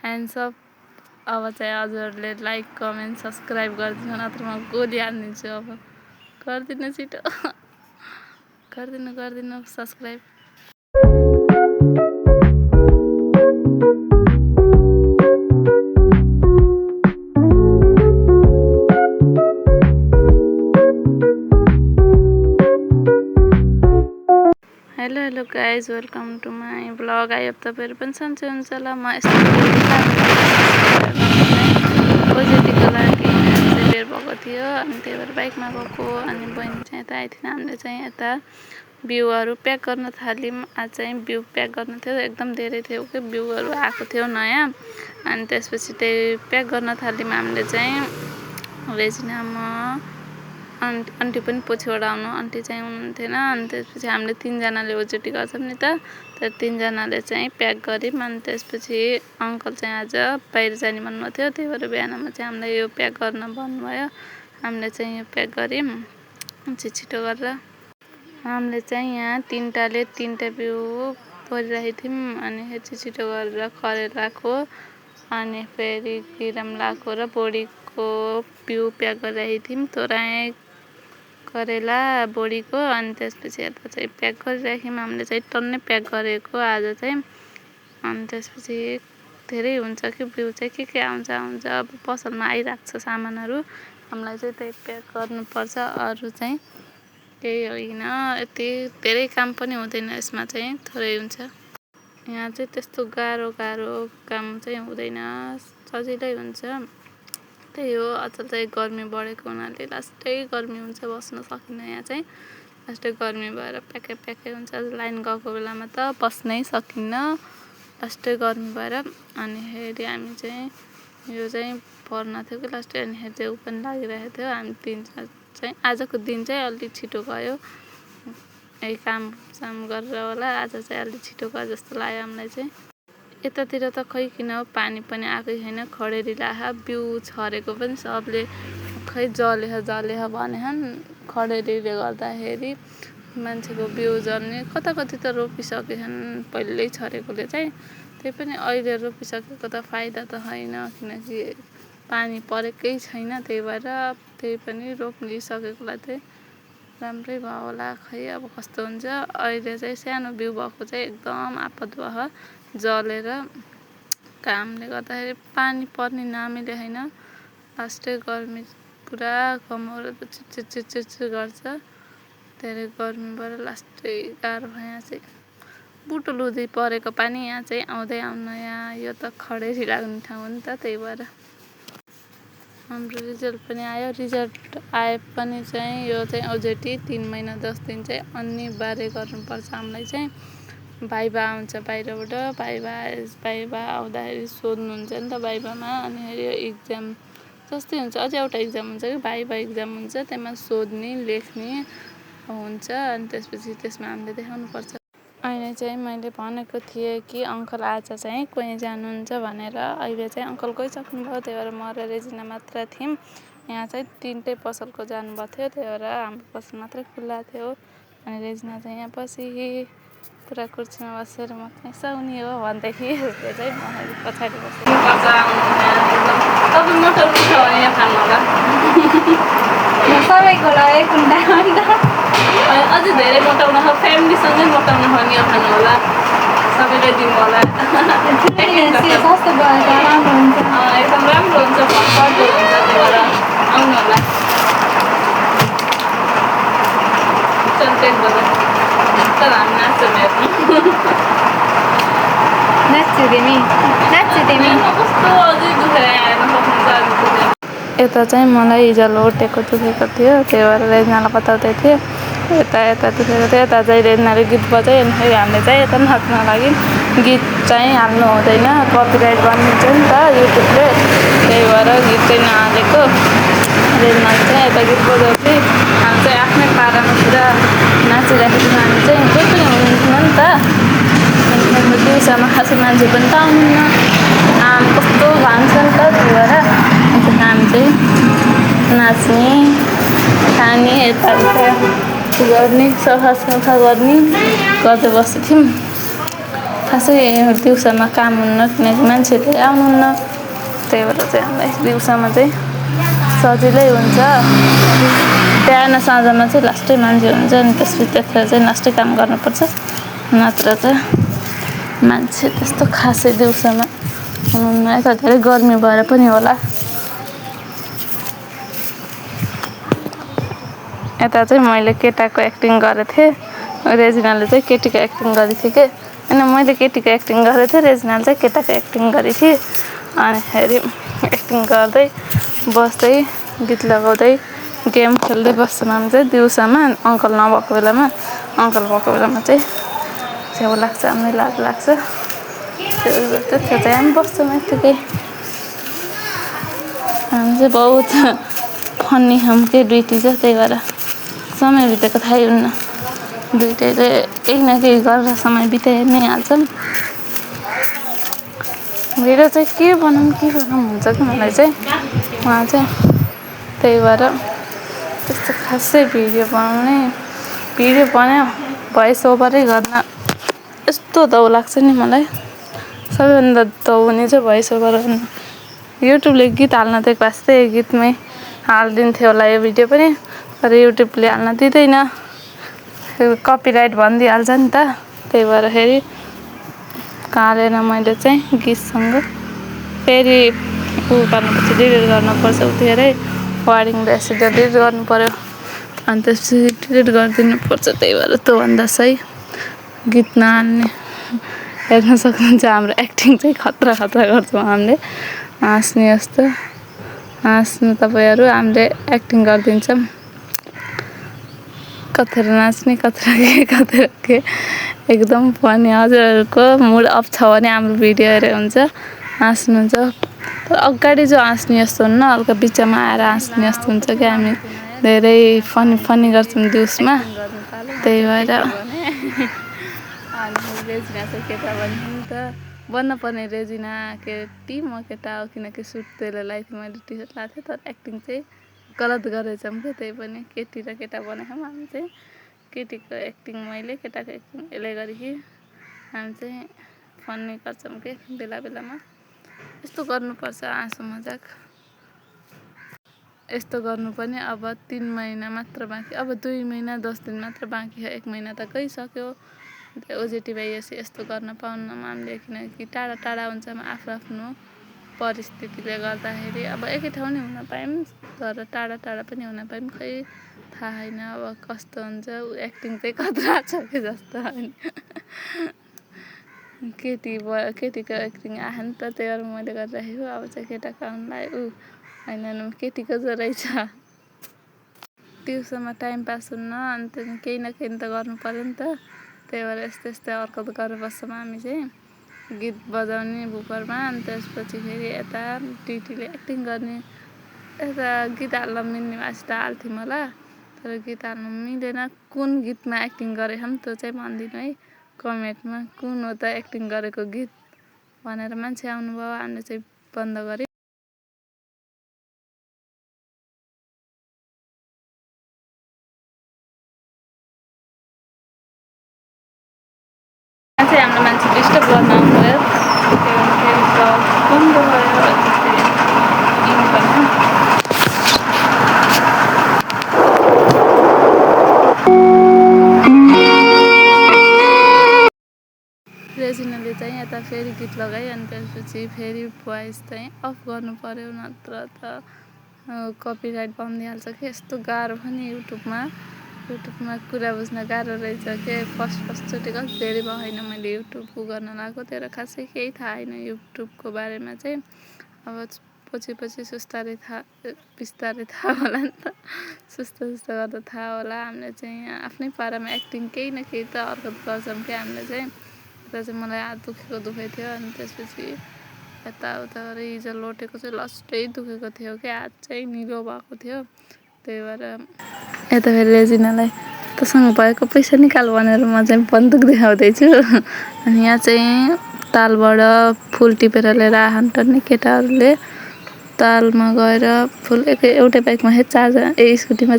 Hands up. अब चाहिँ हजुरहरूले लाइक कमेन्ट सब्सक्राइब गरिदिनु, नत्र म गोली हानिदिन्छु। अब गरिदिनु छिटो, गरिदिनु subscribe. Hello guys, welcome to my blog. I hope तपाईँहरू पनि सन्चै हुन्छ होला। म यस्तो ओजेटीको लागि चाहिँ बेर भएको थियो, अनि त्यही भएर बाइकमा गएको। अनि बहिनी चाहिँ यता आइथिएन। हामीले चाहिँ यता बिउहरू प्याक गर्न थाल्यौँ। आज चाहिँ बिउ प्याक गर्न थियो, एकदम धेरै थियो कि बिउहरू आएको थियो नयाँ। अनि त्यसपछि त्यही प्याक गर्न थाल्यौँ हामीले चाहिँ। रेजिना, म, आन्टी पनि पछिबाट आउनु, आन्टी चाहिँ हुनुहुन्थेन। अनि त्यसपछि हामीले 3जनाले ओजेटी गर्छौँ नि त, त्यो 3जनाले चाहिँ प्याक गऱ्यौँ। अनि त्यसपछि अङ्कल चाहिँ आज बाहिर जाने भन्नुभएको थियो, त्यही भएर बिहानमा चाहिँ हामीलाई यो प्याक गर्न भन्नुभयो। हामीले चाहिँ यो प्याक गऱ्यौँ छिटो गरेर। हामीले चाहिँ यहाँ 3टा बिउ परिरहेको थियौँ। अनि छिटो गरेर करेलाको, अनि फेरि किरामलाको र बोडीको बिउ प्याक गरिरहेको थियौँ। तोराई, करेला, बोडीको। अनि त्यसपछि यता चाहिँ प्याक गरिराख्यौँ। हामीले चाहिँ टन्नै प्याक गरेको आज चाहिँ। अनि त्यसपछि धेरै हुन्छ कि बिउ चाहिँ के आउँछ अब पसलमा आइरहेको छ सामानहरू, हामीलाई चाहिँ त्यही प्याक गर्नुपर्छ। अरू चाहिँ केही होइन, यति धेरै काम पनि हुँदैन यसमा, चाहिँ थोरै हुन्छ। यहाँ चाहिँ त्यस्तो गाह्रो काम चाहिँ हुँदैन, सजिलै हुन्छ। त्यही हो, अचल चाहिँ गर्मी बढेको हुनाले लास्टै गर्मी हुन्छ, बस्न सकिन्न। यहाँ चाहिँ लास्टै गर्मी भएर प्याकै हुन्छ। लाइन गएको बेलामा त बस्नै सकिन्न, लास्टै गर्मी भएर। अनि फेरि हामी चाहिँ यो चाहिँ पर्न थियो कि लास्टै, अनि फेरि चाहिँ ऊ पनि लागिरहेको थियो। हामी 3जना चाहिँ आजको दिन चाहिँ अलि छिटो गयो, यही कामसाम गरेर होला। आज चाहिँ अलि छिटो गयो जस्तो लाग्यो हामीलाई चाहिँ। यतातिर त खै किन पानी पनि आएकै छैन, खडेरी लाहा, बिउ छरेको पनि सबले खै जलेह भनेछन्। खडेरीले गर्दाखेरि मान्छेको बिउ जल्ने, कति त रोपिसकेछन् पहिल्यै छरेकोले चाहिँ। त्यही पनि अहिले रोपिसकेको त फाइदा त छैन, किनकि पानी परेकै छैन। त्यही भएर त्यही पनि रोपिसकेकोलाई चाहिँ राम्रै भयो होला, खै अब कस्तो हुन्छ। अहिले चाहिँ सानो बिउ भएको चाहिँ एकदम आपद भयो, जलेर। कामले गर्दाखेरि पानी पर्ने नामैले छैन, लास्टै गर्मी पुरा कमाउरो चिट गर्छ। धेरै गर्मीबाट लास्टै गाह्रो भयो। यहाँ चाहिँ बुटुलुदी परेको पानी यहाँ चाहिँ आउँदैन। यहाँ यो त खडेरी लाग्ने ठाउँ हो नि त, त्यही भएर। हाम्रो रिजल्ट पनि आयो। रिजल्ट आए पनि चाहिँ यो चाहिँ ओजेटी 3 महिना 10 दिन चाहिँ अनिवार्य गर्नुपर्छ हामीलाई चाहिँ। भाइबा आउँछ बाहिरबाट, भाइबा आउँदाखेरि सोध्नुहुन्छ नि त भाइबामा। अनि फेरि यो इक्जाम जस्तै हुन्छ, अझै एउटा इक्जाम हुन्छ कि भाइबा इक्जाम हुन्छ, त्यसमा सोध्ने लेख्ने हुन्छ। अनि त्यसपछि त्यसमा हामीले देखाउनुपर्छ। अहिले चाहिँ मैले भनेको थिएँ कि अङ्कल आज चाहिँ कहीँ जानुहुन्छ भनेर। अहिले चाहिँ अङ्कल गइसक्नुभयो, त्यही भएर म र रेजिना मात्र थियौँ। यहाँ चाहिँ 3टै पसलको जानुभएको थियो, त्यही भएर हाम्रो पसल मात्रै खुल्ला थियो। अनि रेजिना चाहिँ यहाँ पछि पुरा कुर्सीमा बसेर म चाहिँ सुहाउने हो भनेदेखि उसले चाहिँ मलाई पछाडि बसेर तपाईँ मोटर उठ्छ भने यहाँ खानु होला। सबैको लागि कुन्डा अझै धेरै मोटाउन हो, फ्यामिलीसँगै मोटाउन हो नि, यो खानु होला, सबैलाई दिनु होला। सस्तो भएर राम्रो हुन्छ, एकदम राम्रो हुन्छ, भर्खर हुन्छ, त्यही भएर आउनु होला। तर हामी नाच्छौँ हेर्नु। नाच्छु तिमी कस्तो अझै दुखेर आएर सक्नुहुन्छ। यता चाहिँ मलाई हिजो लोटेको दुखेको थियो, त्यही भएर रेजिनालाई बताउँदै थिएँ। यता दुखेको थियो, यता चाहिँ रेजिनाले गीत बजायो। अनि फेरि हामीले चाहिँ यता नाच्न लागि गीत चाहिँ हाल्नु हुँदैन, कपिराइट बनिन्छ नि त युट्युबले, त्यही भएर गीत चाहिँ नहालेको। रेजिनाले चाहिँ यता गीत बजाउँदै हामी चाहिँ आफ्नै पारामा पुरा नाचिरहेको थियौँ। हामी चाहिँ कोही पनि हुनुहुन्थेन नि त, दिउँसोमा खासै मान्छे पनि त आउनुहुन्न, आम कस्तो भान्छ नि त, त्यही भएर हामी चाहिँ नाच्ने, खाने, यताउता गर्ने, सफा गर्ने गर्दै बसेको थियौँ। खासै दिउँसोमा काम हुन्न किनकि मान्छेहरू आउनुहुन्न त्यही भएर चाहिँ हामीलाई दिउँसोमा चाहिँ सजिलै हुन्छ बिहान साँझमा चाहिँ लास्टै मान्छे हुन्छ अनि त्यसपछि त्यतिखेर चाहिँ लास्टै काम गर्नुपर्छ नत्र त मान्छे त्यस्तो खासै दिउँसोमा हुनुहुन्न यता धेरै गर्मी भएर पनि होला यता चाहिँ मैले केटाको एक्टिङ गरेको थिएँ रेजिनाले चाहिँ केटीको एक्टिङ गरेको थियो कि अनि मैले केटीको एक्टिङ गरेको थिएँ रेजिनाले चाहिँ केटाको एक्टिङ गरेको थिएँ अनिखेरि एक्टिङ गर्दै बस्दै गीत लगाउँदै गेम खेल्दै बस्छौँ हामी चाहिँ दिउँसोमा अङ्कल नभएको बेलामा अङ्कल भएको बेलामा चाहिँ छेउ लाग्छ हामीलाई लाज लाग्छ त्यतिखेर चाहिँ हामी बस्छौँ यत्तिकै हामी चाहिँ बहुत फनी हम के दुइटी चाहिँ त्यही भएर समय बितेको थाहै हुन्न दुइटैले केही न केही गरेर समय बिताइ नै हाल्छन् भिडियो चाहिँ के बनाऊँ हुन्छ कि मलाई चाहिँ उहाँ चाहिँ त्यही भएर त्यस्तो खासै भिडियो बनायो भोइस ओभरै गर्न यस्तो दौ लाग्छ नि मलाई सबैभन्दा दौ हुने चाहिँ भोइस ओभर गर्नु युट्युबले गीत हाल्न दिएको भए चाहिँ गीतमै हालिदिन्थ्यो होला यो भिडियो पनि तर युट्युबले हाल्न दिँदैन कपिराइट भनिदिइहाल्छ नि त त्यही भएर फेरि हालेन मैले चाहिँ गीतसँग फेरि गर्नुपर्छ डिलिट गर्नुपर्छ धेरै वार्डिङ रेसिड डिलिट गर्नु पर्यो अनि त्यसपछि डिलिट गरिदिनु पर्छ त्यही भएर त्योभन्दा सही गीत नहाल्ने हेर्न सक्नुहुन्छ हाम्रो एक्टिङ चाहिँ खतरा गर्छौँ हामीले हाँस्ने जस्तो हाँस्नु तपाईँहरू हामीले एक्टिङ गरिदिन्छौँ कथेर नाच्ने कथेर के एकदम फनी हजुरहरूको मुड अफ छ भने हाम्रो भिडियो हेरेर हुन्छ हाँस्नुहुन्छ तर अगाडि जो हाँस्ने जस्तो हुन्न हल्का बिचमा आएर हाँस्ने जस्तो हुन्छ कि हामी धेरै फनी गर्छौँ दिउँसमा त्यही भएर रेजिना चाहिँ केटा भन्नु नि त बन्न पर्ने रेजिना केटी म केटा हो किनकि सुट त्यसले लगाएको थिएँ मैले टी सर्ट लगाएको थिएँ तर एक्टिङ चाहिँ गलत गरेछौँ क्या त्यही पनि केटी र केटा बनायौँ हामी चाहिँ केटीको एक्टिङ मैले केटाको एक्टिङ यसले गरेकी हामी चाहिँ फनी गर्छौँ कि बेला बेलामा यस्तो गर्नुपर्छ हाँसो मजाक यस्तो गर्नु पनि अब 3 महिना मात्र बाँकी अब 2 महिना 10 दिन मात्र बाँकी छ 1 महिना त गइसक्यो ओजेटी भाइएसी यस्तो गर्न पाउन्न हामीले किनकि टाढा टाढा हुन्छ आफ्नो परिस्थितिले गर्दाखेरि अब एकै ठाउँ नै हुन पायौँ तर टाढा टाढा पनि हुन पायौँ खै थाहा छैन अब कस्तो हुन्छ एक्टिङ चाहिँ खतरा छ कि जस्तो होइन केटीको एक्टिङ आयो नि त त्यही भएर मैले गरिराखेको अब चाहिँ केटाको आउनुलाई होइन केटीको जो रहेछ दिउँसोमा टाइम पास हुन्न अनि त्यहाँदेखि केही न केही त गर्नु पर्यो नि त त्यही भएर यस्तै हरकत गरेर बस्छौँ हामी चाहिँ गीत बजाउने बुफरमा अनि त्यसपछि फेरि यता टिटीले एक्टिङ गर्ने यता गीत हाल्न मिल्ने भए त हाल्थ्यौँ होला तर गीत हाल्नु मिलेन कुन गीतमा एक्टिङ गरेछौँ त्यो चाहिँ भनिदिनु है कमेन्टमा कुन हो त एक्टिङ गरेको गीत भनेर मान्छे आउनुभयो हामीले चाहिँ बन्द गऱ्यौँ हाम्रो मान्छे डिस्टर्ब गर्न आउनुभयो बन्द भयो रेजिनाले चाहिँ यता फेरि गीत लगायो अनि त्यसपछि फेरि भोइस चाहिँ अफ गर्नु पर्यो नत्र त कपिराइट भनिदिइहाल्छ कि यस्तो गाह्रो पनि युट्युबमा कुरा बुझ्न गाह्रो रहेछ कि फर्स्टचोटि कति धेरै भयो होइन मैले युट्युब गर्न लगाएको तर खासै केही थाहा छैन युट्युबको बारेमा चाहिँ अब पछि बिस्तारै थाहा होला नि त सुस्ता गर्दा थाहा होला हामीले चाहिँ आफ्नै पारामा एक्टिङ केही न केही त हरकत गर्छौँ कि हामीले चाहिँ यता चाहिँ मलाई हात दुखाइ थियो अनि त्यसपछि यताउता गरेर हिजो लोटेको चाहिँ लस्टै दुखेको थियो कि हात चाहिँ निलो भएको थियो त्यही भएर यता फेरि रेजिनालाई तसँग भएको पैसा निकाल भनेर म चाहिँ बन्दुक देखाउँदैछु अनि यहाँ चाहिँ तालबाट फुल टिपेर लिएर आँटने केटाहरूले तालमा गएर फुल एउटै बाइकमा चारजना स्कुटीमा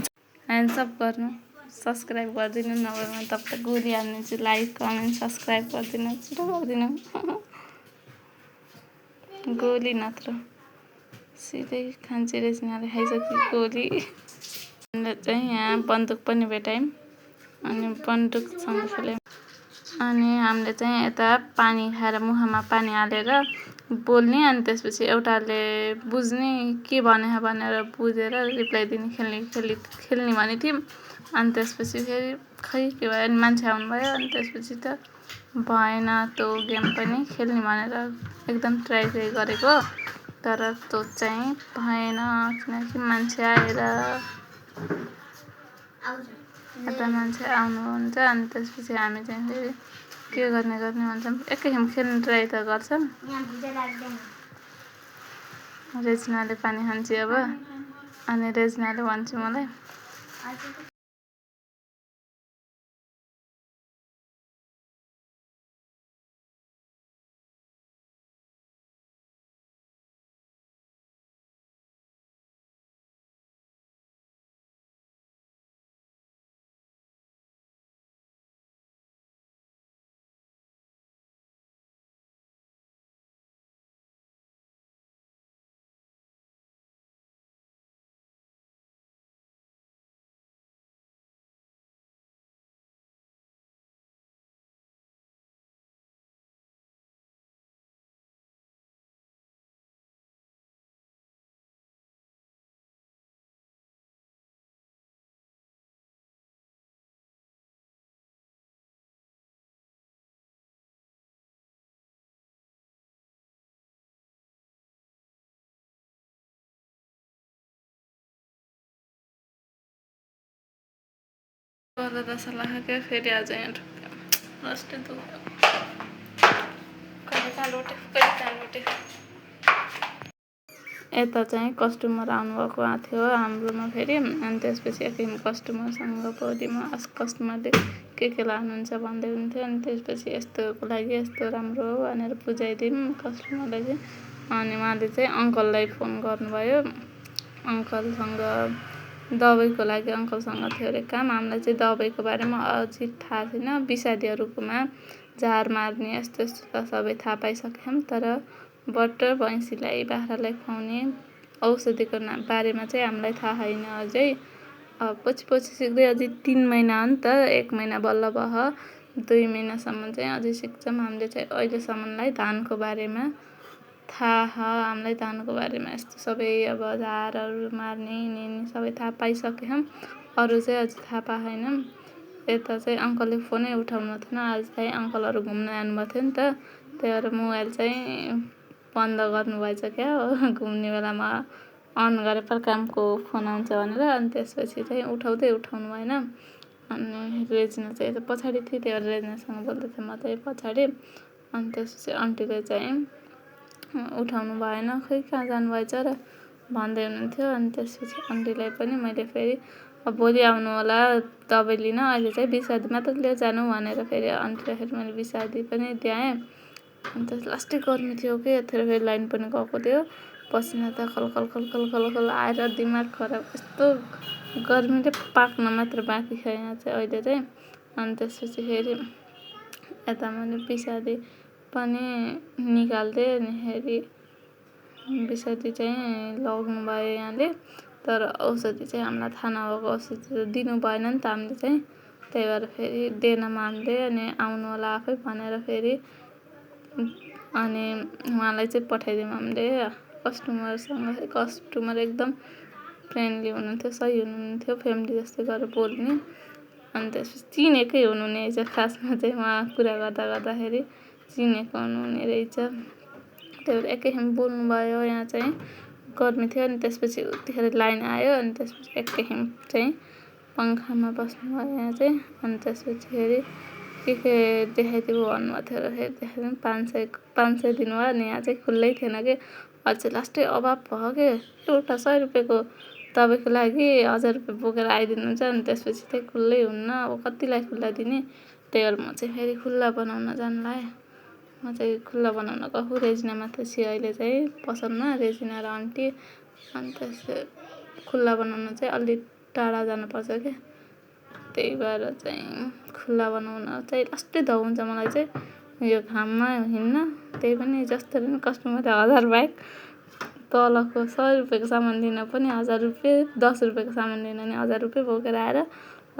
ह्यान्ड्सअप गर्नु सब्सक्राइब गरिदिनु नभए म तपाईँलाई गोली हाल्नेछु लाइक कमेन्ट सब्सक्राइब गरिदिनु छिटो गरिदिनु गोली नत्र सिधै खान्छे रेजिनाले खाइसक्यो गोली चाहिँ यहाँ बन्दुक पनि भेटायौँ अनि बन्दुकसँग खेल्यौँ अनि हामीले चाहिँ यता पानी खाएर मुखमा पानी हालेर बोल्ने अनि त्यसपछि एउटाले बुझ्ने के भने भनेर बुझेर रिप्लाई दिने खेल्ने भने थियौँ अनि त्यसपछि फेरि खै के भयो अनि मान्छे आउनुभयो अनि त्यसपछि त भएन त्यो गेम पनि खेल्ने भनेर एकदम ट्राई गरेको तर त्यो चाहिँ भएन किनकि मान्छे आएर यता मान्छे आउनुहुन्छ अनि त्यसपछि हामी चाहिँ फेरि के गर्ने भन्छौँ एकैछिन खेल्ने ट्राई त गर्छौँ रेजिनाले पानी खान्छ अब अनि रेजिनाले भन्छ मलाई गर्दा दशा लाग्यो फेरि आज यहाँ लास्ट यता चाहिँ कस्टमर आउनुभएको थियो हाम्रोमा फेरि अनि त्यसपछि एकैछिन कस्टमरसँग बोल्यौँ कस्टमरले के लानुहुन्छ भन्दै हुन्थ्यो अनि त्यसपछि यस्तोको लागि यस्तो राम्रो हो भनेर बुझाइदिउँ कस्टमरलाई चाहिँ अनि उहाँले चाहिँ अङ्कललाई फोन गर्नुभयो अङ्कलसँग दबाईको लागि अङ्कलसँग थियो अरे काम हामीलाई चाहिँ दबाईको बारेमा अझै थाहा छैन विषादीहरूकोमा झार मार्ने यस्तो त सबै थाहा पाइसक्यौँ तर बटर भैँसीलाई बाख्रालाई खुवाउने औषधिको बारेमा चाहिँ हामीलाई थाहा छैन अझै पछि सिक्दै अझै 3 महिना हो नि त 1 महिना बल्ल भयो 2 महिनासम्म चाहिँ अझै सिक्छौँ हामीले चाहिँ अहिलेसम्मलाई धानको बारेमा थाहा हामीलाई धानको बारेमा यस्तो सबै अब झारहरू मार्ने सबै थाहा पाइसक्यौँ अरू चाहिँ अझै थाहा पाएनौँ यता चाहिँ अङ्कलले फोनै उठाउनु थिएन आज चाहिँ अङ्कलहरू घुम्न जानुभएको थियो नि त त्यही भएर मोबाइल चाहिँ बन्द गर्नुभएछ क्या हो घुम्ने बेलामा अन गरेर कामको फोन आउँछ भनेर अनि त्यसपछि चाहिँ उठाउनु भएन अनि रेजिना चाहिँ यता पछाडि थियो त्यही भएर रेजिनासँग बोल्दै थिएँ म चाहिँ पछाडि अनि त्यसपछि आन्टीले चाहिँ उठाउनु भएन खै कहाँ जानुभएछ र भन्दै हुनुहुन्थ्यो अनि त्यसपछि आन्टीलाई पनि मैले फेरि अब भोलि आउनु होला दबाई लिन अहिले चाहिँ विषादी मात्र लिएर जानु भनेर फेरि आन्टीलाई फेरि मैले विषादी पनि दिएँ अनि त्यस लास्टै गर्मी थियो कि यतिखेर फेरि लाइन पनि गएको थियो पसिना त खल आएर दिमाग खराब यस्तो गर्मीले पाक्न मात्र बाँकी छ यहाँ चाहिँ अहिले चाहिँ अनि त्यसपछि फेरि यता मैले विषादी पनि निकाल्दिएँ अनि फेरि विषादी चाहिँ लगाउनु भयो यहाँले तर औषधि चाहिँ हामीलाई थाहा नभएको औषधि दिनु भएन नि त हामीले चाहिँ त्यही भएर फेरि दिएनौँ हामीले अनि आउनु होला आफै भनेर फेरि अनि उहाँलाई चाहिँ पठाइदियौँ हामीले कस्टमर एकदम फ्रेन्डली हुनुहुन्थ्यो सही हुनुहुन्थ्यो फ्यामिली जस्तै गरेर बोल्ने अनि त्यसपछि चिनेकै हुनुहुने रहेछ खासमा चाहिँ उहाँ कुरा गर्दाखेरि चिनेको हुनुहुने रहेछ त्यही भएर एकैछिन बोल्नुभयो यहाँ चाहिँ गर्मी थियो अनि त्यसपछि उतिखेर लाइन आयो अनि त्यसपछि एकैछिन चाहिँ पङ्खामा बस्नुभयो यहाँ चाहिँ अनि त्यसपछि फेरि के देखाइदियो भन्नुभएको थियो र फेरि देखाइदिउँ 500 दिनुभयो अनि यहाँ चाहिँ खुल्लै थिएन कि अझै लास्टै अभाव भयो कि एउटा 100 रुपियाँको दबाईको लागि 1000 रुपियाँ बोकेर आइदिनुहुन्छ अनि त्यसपछि चाहिँ खुल्लै हुन्न अब कतिलाई खुल्ला दिने त्यही भएर म चाहिँ फेरि खुल्ला बनाउन जानलाई म चाहिँ खुल्ला बनाउन गएको रेजिना मात्रै छ अहिले चाहिँ पसलमा रेजिना र आन्टी अनि त्यसपछि खुल्ला बनाउन चाहिँ अलि टाढा जानुपर्छ कि त्यही भएर चाहिँ खुल्ला बनाउन चाहिँ लास्टै दौ हुन्छ मलाई चाहिँ यो घाममा हिँड्न। त्यही पनि जसरी पनि कस्टमरले 1000 बाहेक तलको 100 रुपियाँको सामान दिन पनि 1000 रुपियाँ, 10 रुपियाँको सामान दिन पनि 1000 रुपियाँ बोकेर आएर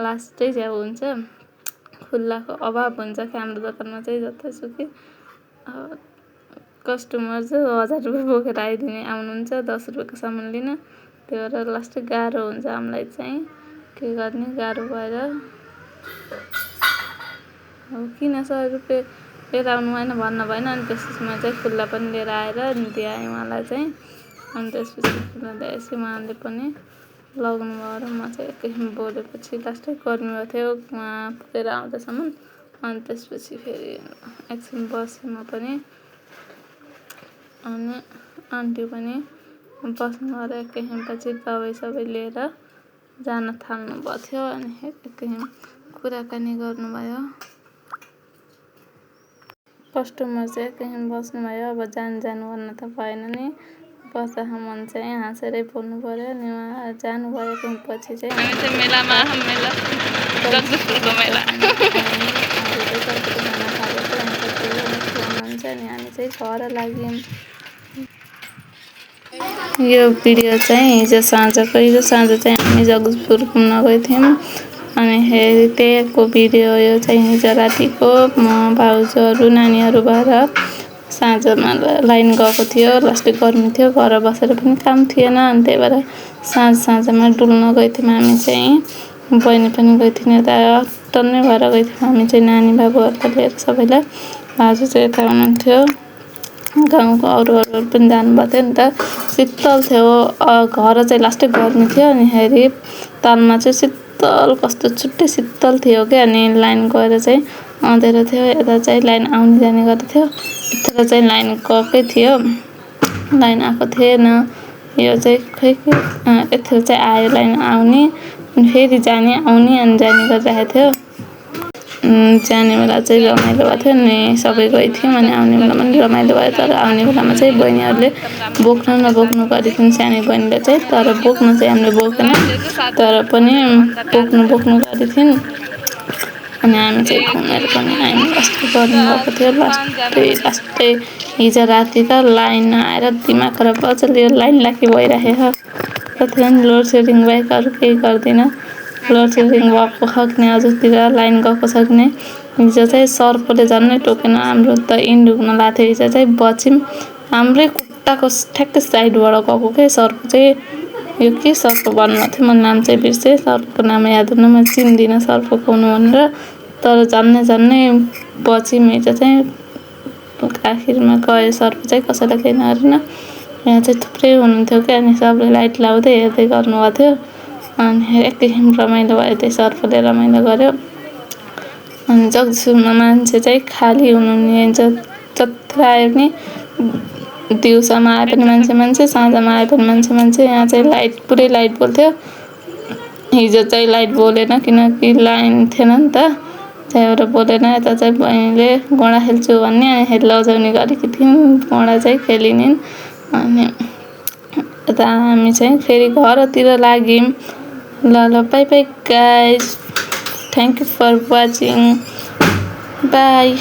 लास्टै च्याउ हुन्छ। खुल्लाको अभाव हुन्छ कि हाम्रो दोकानमा चाहिँ जतासुकै कस्टमर चाहिँ 1000 रुपियाँ बोकेर आउनुहुन्छ 10 रुपियाँको सामान लिन। त्यही भएर लास्टै गाह्रो हुन्छ हामीलाई चाहिँ के गर्ने गाह्रो भएर अब किन 100 रुपियाँ लिएर आउनु भएन भन्न भएन। अनि त्यसपछि म चाहिँ खुल्ला पनि लिएर आएर दिएँ उहाँलाई चाहिँ। अनि त्यसपछि खुल्ला ल्याएपछि उहाँले पनि लगाउनु भयो र म चाहिँ एकैछिन बोलेपछि लास्टै गर्नुभएको थियो उहाँ पुगेर आउँदासम्म। अनि त्यसपछि फेरि एकछिन बसेँ म पनि। अनि आन्टी पनि बस्नु भएर एकैछिन पछि दबाई सबै लिएर जान थाल्नु भएको थियो। अनि एकैछिन कुराकानी गर्नुभयो। कस्टमर चाहिँ एकैछिन बस्नुभयो। अब जानु भन्न त भएन नि, बस्दासम्म चाहिँ हाँसेरै बोल्नु पर्यो। अनि उहाँ जानुभयो एकछिन पछि चाहिँ हामी चाहिँ मेलामा जगदीशपुरको मेला अनि हामी चाहिँ घर लाग्यौँ। यो भिडियो चाहिँ हिजो साँझ चाहिँ हामी जगदीशपुर घुम्न गएको थियौँ। अनि त्यहीको भिडियो यो चाहिँ हिजो रातिको म भाउजूहरू नानीहरू भएर साँझमा लाइन गएको थियो। लास्टै गर्मी थियो, घर बसेर पनि काम थिएन। अनि त्यही भएर साँझमा डुल्न गएको थियौँ हामी चाहिँ। बहिनी पनि गएको थियौँ, यता टन्नै भएर गएको थियौँ हामी चाहिँ नानी बाबुहरूलाई लिएर सबैलाई। भाउजू चाहिँ यता हुनुहुन्थ्यो, गाउँको अरूहरू पनि जानुभएको थियो नि त। शीतल थियो, घर चाहिँ लास्टै गर्मी थियो। अनि तालमा चाहिँ शीतल कस्तो छुट्टै शीतल थियो क्या। अनि लाइन गएर चाहिँ अँधेरो थियो, यता चाहिँ लाइन आउने जाने गरेको थियो। यता चाहिँ लाइन गएकै थियो, लाइन आएको थिएन। यो चाहिँ खै यति चाहिँ आयो लाइन आउने, अनि फेरि जाने आउने अनि जाने गरिरहेको थियो। जाने बेला चाहिँ रमाइलो भएको थियो अनि सबै गएको थियौँ। अनि आउने बेलामा पनि रमाइलो भयो। तर आउने बेलामा चाहिँ बहिनीहरूले बोक्नु गरेको थिइन्, सानो बहिनीले चाहिँ। तर बोक्नु चाहिँ हामीले बोकेन, तर पनि बोक्नु गरेको थिइन्। अनि हामी चाहिँ घुमेर पनि आयौँ। कस्तो गर्नुभएको थियो लास्टै हिजो राति त लाइन आएर दिमाग खराब भयो। यो लाइन लाखी भइरहेको कति लोड सेडिङ बाहेक अरू केही गर्दिनँ। लोड सेडिङ भएको खक्ने हजुरतिर लाइन गएको छ कि नै। हिजो चाहिँ सर्पले झन्नै टोकेन, हाम्रो त इन्ड हुन लाग्थ्यो। हिजो चाहिँ बच्यौँ, हाम्रै खुट्टाको ठ्याक्कै साइडबाट गएको के सर्प चाहिँ। यो के सर्प भन्नु थियो, म नाम चाहिँ बिर्सेँ, सर्पको नाम याद हुन म चिन्दिनँ सर्प खुवाउनु भनेर। तर झन्नै बच्यौँ हिजो चाहिँ। आखिरमा गयो सर्प चाहिँ, कसैलाई केही नगरेन। यहाँ चाहिँ थुप्रै हुनुहुन्थ्यो क्या। अनि सबले लाइट लाउँदै हेर्दै गर्नुभएको थियो। अनि एकैछिन रमाइलो भयो, त्यही सर्पले रमाइलो गर्यो। अनि जगदीशपुरमा मान्छे चाहिँ खाली हुनुहुने, जत्र आए पनि दिउँसोमा आए पनि मान्छे, साँझमा आए पनि मान्छे। यहाँ चाहिँ पुरै लाइट बोल्थ्यो। हिजो चाहिँ लाइट बोलेन किनकि लाइन थिएन नि त, त्यही भएर बोलेन। यता चाहिँ बहिनीले गोडा खेल्छु भन्ने लजाउने गरेकी थिइन्, गोडा चाहिँ खेलिनिन्। अनि यता हामी चाहिँ फेरि घरतिर लाग्यौँ। ल bye bye guys, thank you for watching, by.